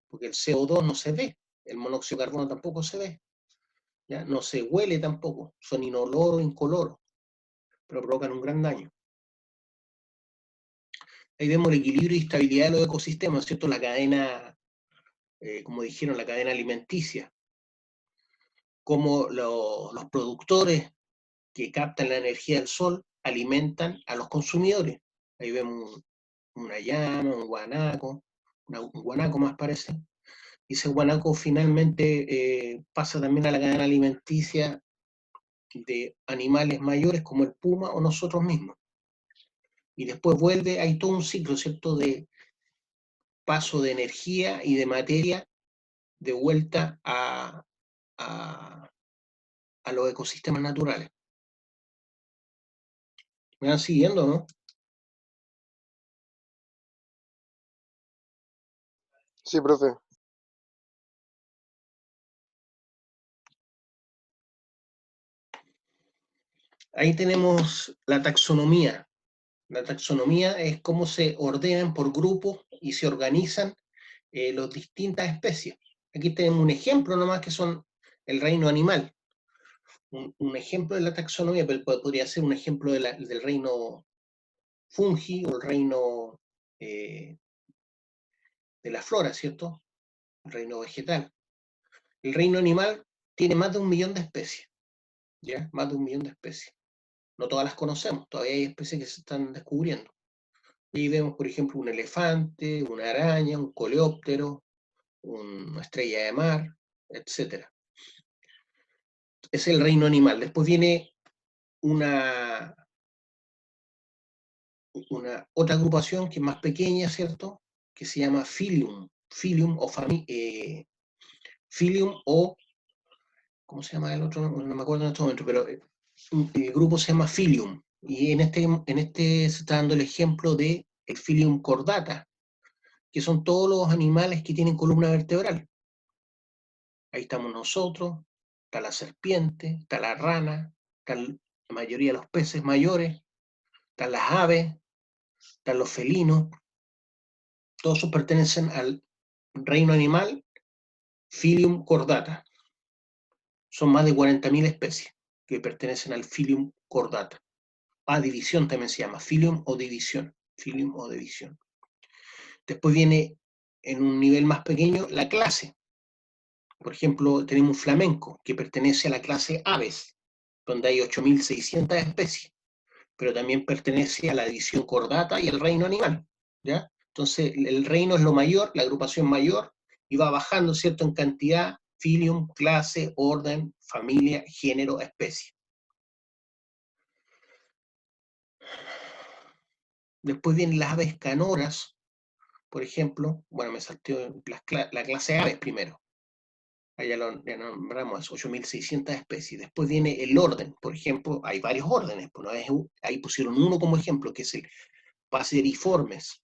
Porque el CO2 no se ve, el monóxido de carbono tampoco se ve, ¿ya? No se huele tampoco, son inoloros, incoloros, pero provocan un gran daño. Ahí vemos el equilibrio y estabilidad de los ecosistemas, ¿cierto? La cadena, como dijeron, la cadena alimenticia. Cómo los productores que captan la energía del sol alimentan a los consumidores. Ahí vemos una llama, un guanaco, un guanaco más parece. Y ese guanaco finalmente pasa también a la cadena alimenticia de animales mayores como el puma o nosotros mismos. Y después vuelve, hay todo un ciclo, ¿cierto?, de paso de energía y de materia de vuelta a los ecosistemas naturales. ¿Me van siguiendo, no? Sí, profe. Ahí tenemos la taxonomía. La taxonomía es cómo se ordenan por grupos y se organizan las distintas especies. Aquí tenemos un ejemplo nomás que son el reino animal. Un ejemplo de la taxonomía, pero podría ser un ejemplo del reino fungi o el reino de la flora, ¿cierto? El reino vegetal. El reino animal tiene más de 1 millón de especies, ¿ya? Más de 1 millón de especies. No todas las conocemos, todavía hay especies que se están descubriendo. Y vemos, por ejemplo, un elefante, una araña, un coleóptero, una estrella de mar, etc. Es el reino animal. Después viene una otra agrupación que es más pequeña, ¿cierto?, que se llama Filium. Filium o, ¿cómo se llama el otro? No me acuerdo en este momento, pero el grupo se llama Filium. Y en este se está dando el ejemplo de el Filium cordata, que son todos los animales que tienen columna vertebral. Ahí estamos nosotros, está la serpiente, está la rana, están la mayoría de los peces mayores, están las aves, están los felinos. Todos esos pertenecen al reino animal Filium cordata. Son más de 40.000 especies que pertenecen al Filium cordata. División también se llama, Filium o división. Filium o división. Después viene, en un nivel más pequeño, la clase. Por ejemplo, tenemos un flamenco que pertenece a la clase Aves, donde hay 8.600 especies, pero también pertenece a la división cordata y el reino animal, ¿ya? Entonces, el reino es lo mayor, la agrupación mayor, y va bajando, ¿cierto?, en cantidad, filium, clase, orden, familia, género, especie. Después vienen las aves canoras, por ejemplo. Bueno, me salté la clase aves primero. Ahí ya nombramos 8.600 especies. Después viene el orden, por ejemplo, hay varios órdenes. Pues, ¿no? Ahí pusieron uno como ejemplo, que es el Passeriformes.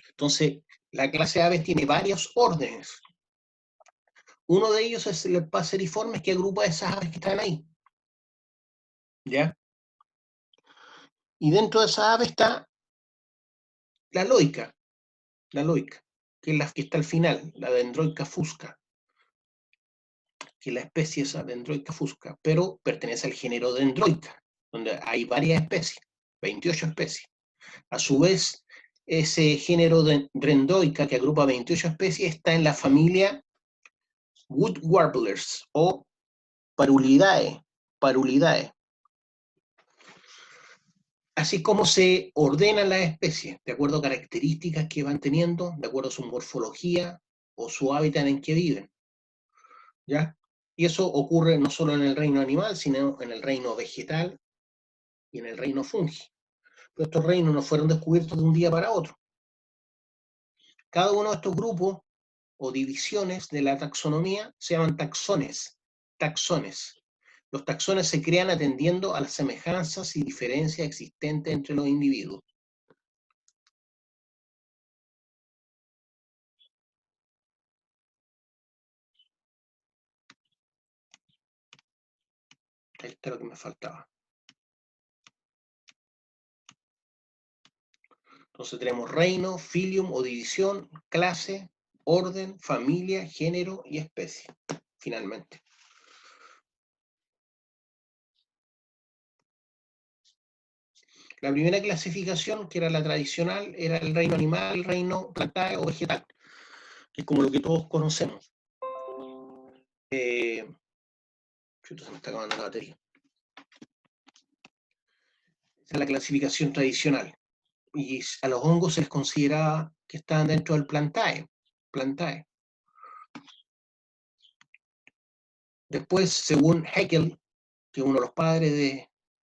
Entonces, la clase aves tiene varios órdenes. Uno de ellos es el Passeriformes, que agrupa esas aves que están ahí, ¿ya? Y dentro de esa ave está la loica, que es la que está al final, la Dendroica fusca, que es la especie esa Dendroica fusca, pero pertenece al género Dendroica, donde hay varias especies, 28 especies. A su vez, ese género Drendoica, que agrupa 28 especies, está en la familia Wood Warblers o Parulidae. Así como se ordenan las especies, de acuerdo a características que van teniendo, de acuerdo a su morfología o su hábitat en que viven. ¿Ya? Y eso ocurre no solo en el reino animal, sino en el reino vegetal y en el reino fungi. Pero estos reinos no fueron descubiertos de un día para otro. Cada uno de estos grupos o divisiones de la taxonomía se llaman taxones. Los taxones se crean atendiendo a las semejanzas y diferencias existentes entre los individuos. Esto es lo que me faltaba. Entonces tenemos reino, filium o división, clase, orden, familia, género y especie, finalmente. La primera clasificación, que era la tradicional, era el reino animal, el reino plantae o vegetal, que es como lo que todos conocemos. Chuta, se me está acabando la batería. Esa es la clasificación tradicional. Y a los hongos se les consideraba que estaban dentro del plantae. Después, según Haeckel, que es uno de los padres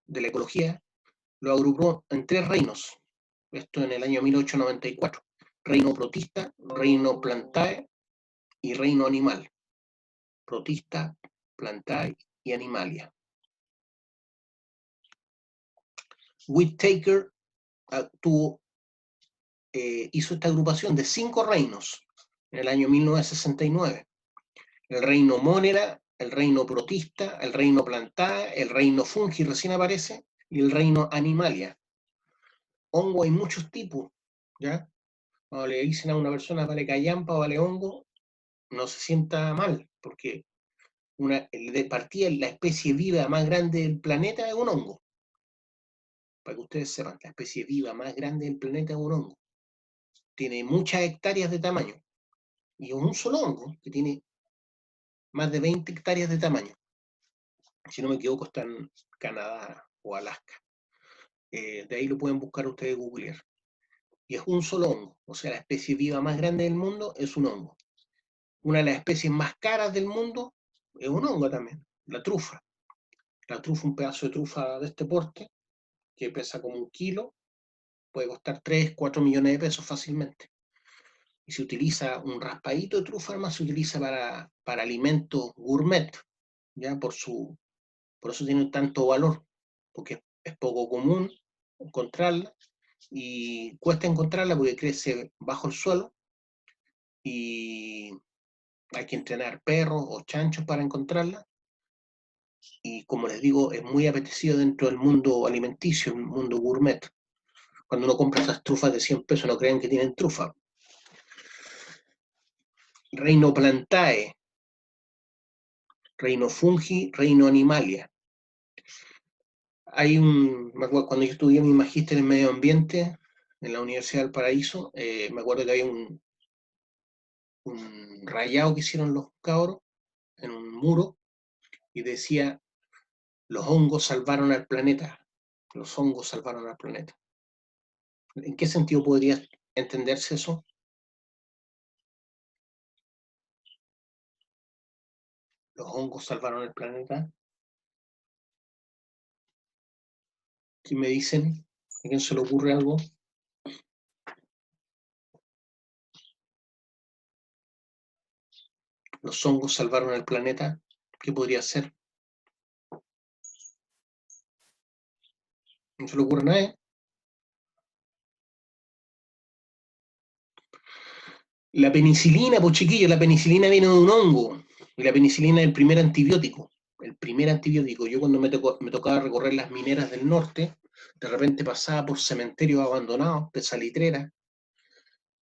de la ecología, lo agrupó en 3 reinos. Esto en el año 1894. Reino protista, reino plantae y reino animal. Protista, plantae y animalia. Whittaker hizo esta agrupación de 5 reinos en el año 1969. El reino Monera, el reino protista, el reino plantae, el reino fungi recién aparece, y el reino animalia. Hongo hay muchos tipos, ¿ya? Cuando le dicen a una persona vale callampa o vale hongo, no se sienta mal, porque de partida la especie viva más grande del planeta es un hongo. Para que ustedes sepan, la especie viva más grande del planeta es un hongo. Tiene muchas hectáreas de tamaño. Y es un solo hongo que tiene más de 20 hectáreas de tamaño. Si no me equivoco, está en Canadá o Alaska. De ahí lo pueden buscar ustedes googlear. Y es un solo hongo. O sea, la especie viva más grande del mundo es un hongo. Una de las especies más caras del mundo es un hongo también, la trufa. La trufa, un pedazo de trufa de este porte, que pesa como 1 kilo, puede costar 3, 4 millones de pesos fácilmente. Y se utiliza un raspadito de trufa, además se utiliza para alimentos gourmet, ¿ya? Por eso tiene tanto valor, porque es poco común encontrarla y cuesta encontrarla porque crece bajo el suelo y hay que entrenar perros o chanchos para encontrarla. Y como les digo, es muy apetecido dentro del mundo alimenticio, el mundo gourmet. Cuando uno compra esas trufas de 100 pesos, no crean que tienen trufa. Reino plantae, reino fungi, reino animalia. Me acuerdo, cuando yo estudié mi magíster en medio ambiente en la Universidad del Paraíso, me acuerdo que había un rayado que hicieron los cabros en un muro y decía: los hongos salvaron al planeta. Los hongos salvaron al planeta. ¿En qué sentido podría entenderse eso? Los hongos salvaron el planeta. ¿Qué me dicen? ¿A quién se le ocurre algo? Los hongos salvaron el planeta. ¿Qué podría ser? ¿No se le ocurre a nadie? La penicilina, pues chiquillos, la penicilina viene de un hongo. Y la penicilina es el primer antibiótico. El primer antibiótico. Yo cuando me tocaba recorrer las mineras del norte, de repente pasaba por cementerios abandonados, de salitreras.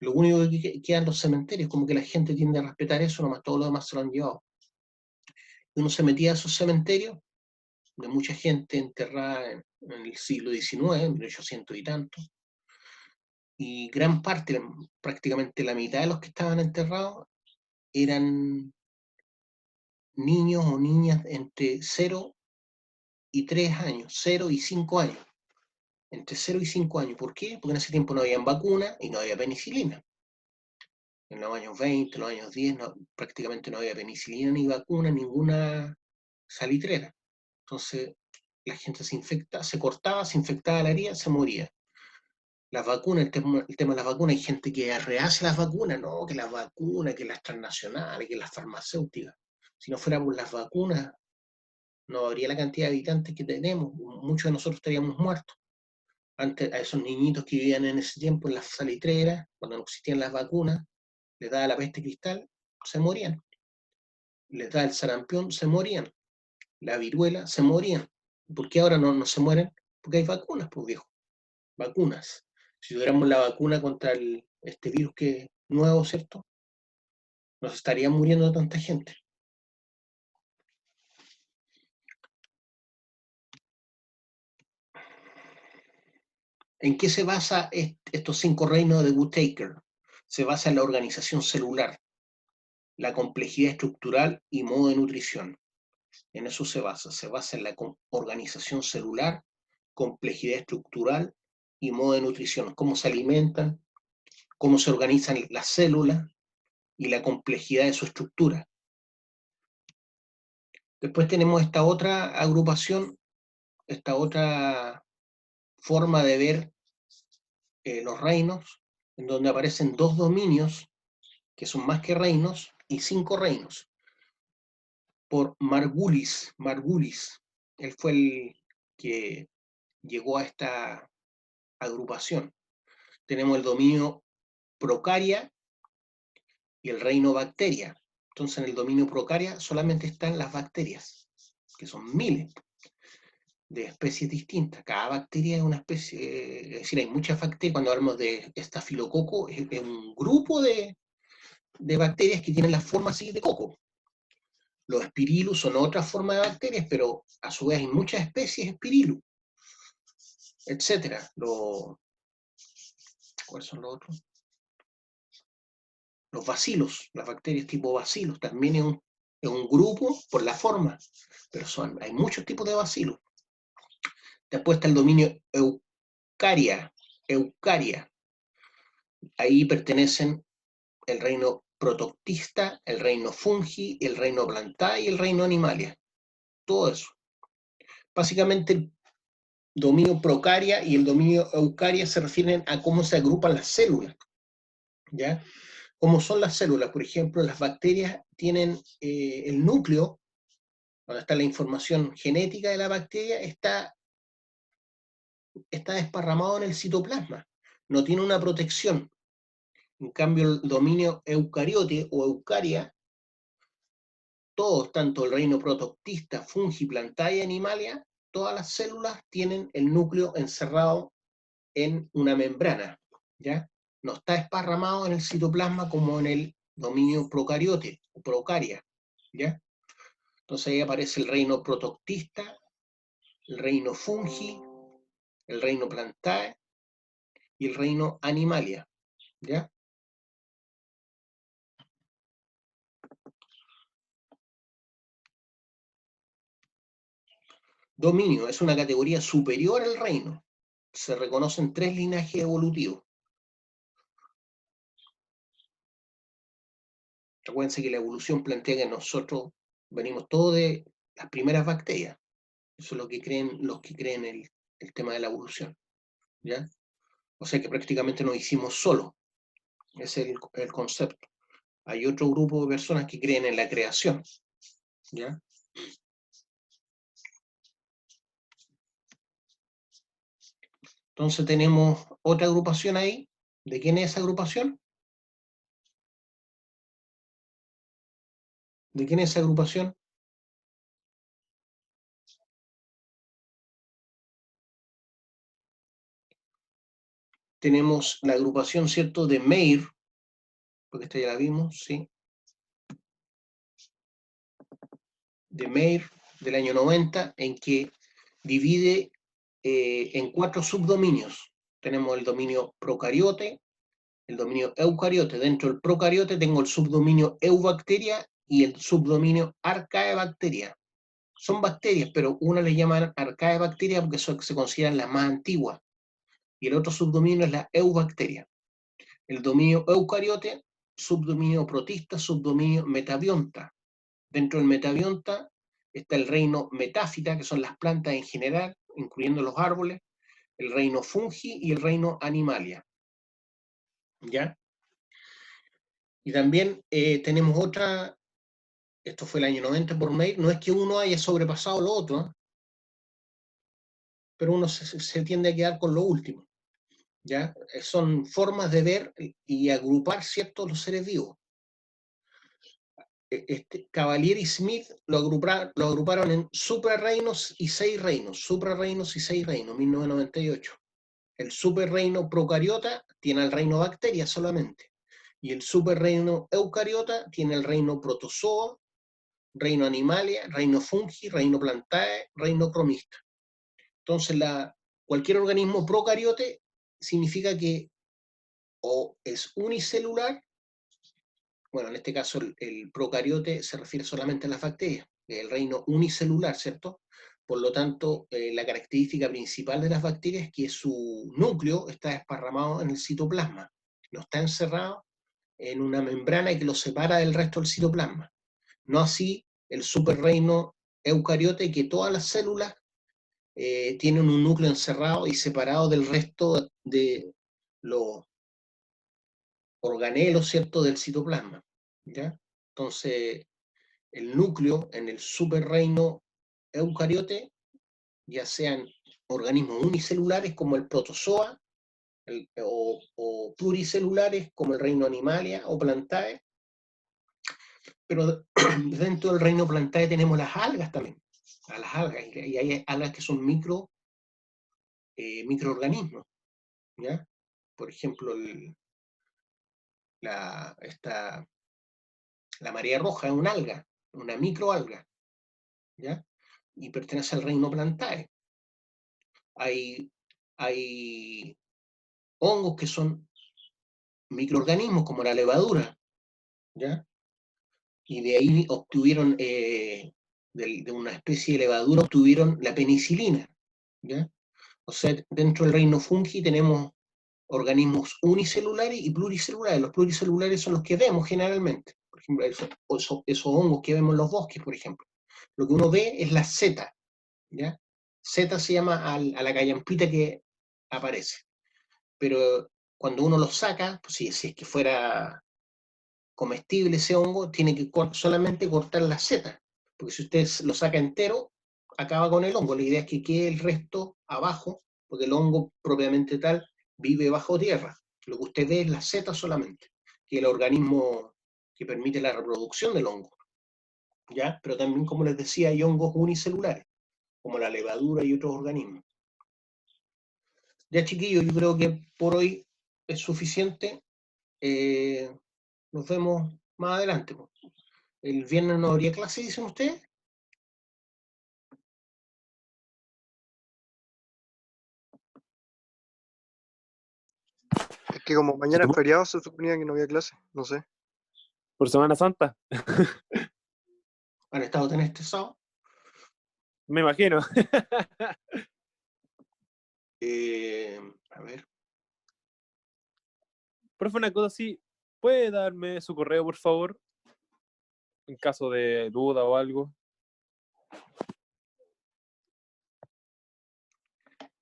Lo único que queda en los cementerios, como que la gente tiende a respetar eso, nomás todo lo demás se lo han llevado. Y uno se metía a esos cementerios de mucha gente enterrada en el siglo XIX, en 1800 y tanto, y gran parte, prácticamente la mitad de los que estaban enterrados, eran niños o niñas entre 0 y 3 años, 0 y 5 años. Entre 0 y 5 años. ¿Por qué? Porque en ese tiempo no había vacunas y no había penicilina. En los años 20, los años 10, prácticamente no había penicilina ni vacuna, ninguna salitrera. Entonces, la gente se infecta, se cortaba, se infectaba la herida, se moría. Las vacunas, el tema de las vacunas, hay gente que rehace las vacunas, no, que las vacunas, que las transnacionales, que las farmacéuticas. Si no fuera por las vacunas, no habría la cantidad de habitantes que tenemos, muchos de nosotros estaríamos muertos. Antes, a esos niñitos que vivían en ese tiempo en las salitreras, cuando no existían las vacunas, les daba la peste cristal, se morían. Les daba el sarampión, se morían. La viruela, se morían. ¿Por qué ahora no se mueren? Porque hay vacunas, pues viejo. Vacunas. Si tuviéramos la vacuna contra este virus que es nuevo, ¿cierto? Nos estaría muriendo tanta gente. ¿En qué se basa estos 5 reinos de Whittaker? Se basa en la organización celular, la complejidad estructural y modo de nutrición. En eso se basa en la organización celular, complejidad estructural y modo de nutrición, cómo se alimentan, cómo se organizan las células y la complejidad de su estructura. Después tenemos esta otra agrupación, esta otra forma de ver los reinos, en donde aparecen 2 dominios, que son más que reinos, y 5 reinos, por Margulis. Él fue el que llegó a esta agrupación. Tenemos el dominio Procaria y el reino Bacteria. Entonces, en el dominio Procaria solamente están las bacterias, que son miles de especies distintas. Cada bacteria es una especie, es decir, hay muchas bacterias. Cuando hablamos de estafilococo, es un grupo de bacterias que tienen la forma así de coco. Los espirillus son otra forma de bacterias, pero a su vez hay muchas especies de espirillus, etcétera. ¿Cuáles son los otros? Los bacilos, las bacterias tipo bacilos, también es un grupo por la forma, pero hay muchos tipos de bacilos. Después está el dominio Eucaria. Ahí pertenecen el reino Protoctista, el reino Fungi, el reino Plantae y el reino Animalia. Todo eso. Básicamente el dominio Procaria y el dominio Eucaria se refieren a cómo se agrupan las células, ¿ya? ¿Cómo son las células? Por ejemplo, las bacterias tienen el núcleo, donde está la información genética de la bacteria, está desparramado en el citoplasma, no tiene una protección. En cambio, el dominio eucariote o eucaria, todos, tanto el reino protoctista, fungi, plantae y animalia, todas las células tienen el núcleo encerrado en una membrana, ¿ya? No está desparramado en el citoplasma como en el dominio procariote o procaria, ¿ya? Entonces ahí aparece el reino protoctista, el reino fungi, el reino plantae y el reino animalia, ¿ya? Dominio es una categoría superior al reino. Se reconocen 3 linajes evolutivos. Recuérdense que la evolución plantea que nosotros venimos todos de las primeras bacterias. Eso es lo que creen los que creen el tema de la evolución, ¿ya? O sea que prácticamente nos hicimos solos. Ese es el concepto. Hay otro grupo de personas que creen en la creación, ¿ya? Entonces tenemos otra agrupación ahí. ¿De quién es esa agrupación? ¿De quién es esa agrupación? Tenemos la agrupación, ¿cierto?, de Mayr, porque esta ya la vimos, ¿sí? De Mayr, del año 90, en que divide en 4 subdominios. tenemos el dominio procariote, el dominio eucariote. Dentro del procariote tengo el subdominio eubacteria y el subdominio arcaebacteria. Son bacterias, pero una le llaman arcaebacteria porque se consideran las más antiguas. Y el otro subdominio es la eubacteria. El dominio eucariote, subdominio protista, subdominio metabionta. Dentro del metabionta está el reino metáfita, que son las plantas en general, incluyendo los árboles, el reino fungi y el reino animalia. ¿Ya? Y también tenemos otra, esto fue el año 90 por mail, no es que uno haya sobrepasado lo otro, pero uno se tiende a quedar con lo último. ¿Ya? Son formas de ver y agrupar ciertos los seres vivos. Cavalier y Smith lo agruparon en suprarreinos y seis reinos, 1998. El superreino procariota tiene el reino bacteria solamente, y el superreino eucariota tiene el reino protozoa, reino animalia, reino fungi, reino plantae, reino cromista. Entonces, cualquier organismo procariote significa que o es unicelular, bueno, en este caso el procariote se refiere solamente a las bacterias, el reino unicelular, ¿cierto? Por lo tanto, la característica principal de las bacterias es que su núcleo está desparramado en el citoplasma, no está encerrado en una membrana que lo separa del resto del citoplasma. No así el superreino eucariote, que todas las células tienen un núcleo encerrado y separado del resto de los organelos, ¿cierto?, del citoplasma. ¿Ya? Entonces, el núcleo en el superreino eucariote, ya sean organismos unicelulares como el protozoa, o pluricelulares como el reino animalia o plantae, pero dentro del reino plantae tenemos las algas también, a las algas, y hay algas que son microorganismos, ¿ya? Por ejemplo, la marea roja es una alga, una microalga, ¿ya? Y pertenece al reino plantae. Hay hongos que son microorganismos como la levadura, ¿ya? Y de ahí obtuvieron, de una especie de levadura, obtuvieron la penicilina, ¿ya? O sea, dentro del reino fungi tenemos organismos unicelulares y pluricelulares. Los pluricelulares son los que vemos generalmente. Por ejemplo, esos hongos que vemos en los bosques, por ejemplo. Lo que uno ve es la seta, ¿ya? Seta se llama a la callampita que aparece. Pero cuando uno lo saca, pues si es que fuera comestible ese hongo, tiene que solamente cortar la seta, porque si usted lo saca entero, acaba con el hongo. La idea es que quede el resto abajo, porque el hongo propiamente tal vive bajo tierra. Lo que usted ve es la seta solamente, que es el organismo que permite la reproducción del hongo. ¿Ya? Pero también, como les decía, hay hongos unicelulares, como la levadura y otros organismos. Ya, chiquillos, yo creo que por hoy es suficiente. Nos vemos más adelante. ¿El viernes no habría clase, dicen ustedes? Es que como mañana es feriado, se suponía que no había clase, no sé. ¿Por Semana Santa? ¿Han estado tan estresados? Me imagino. A ver. Profe, una cosa así, ¿puede darme su correo, por favor? En caso de duda o algo.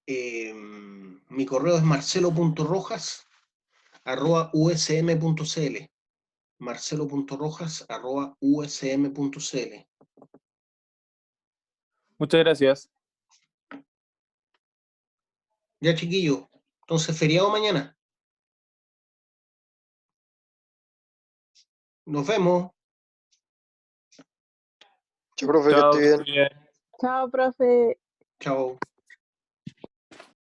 Mi correo es marcelo.rojas@usm.cl. marcelo.rojas@usm.cl. Muchas gracias. Ya, chiquillo. Entonces, feriado mañana. Nos vemos. Yo, profe, que Chao, esté que bien. esté bien. Chao, profe. Chao.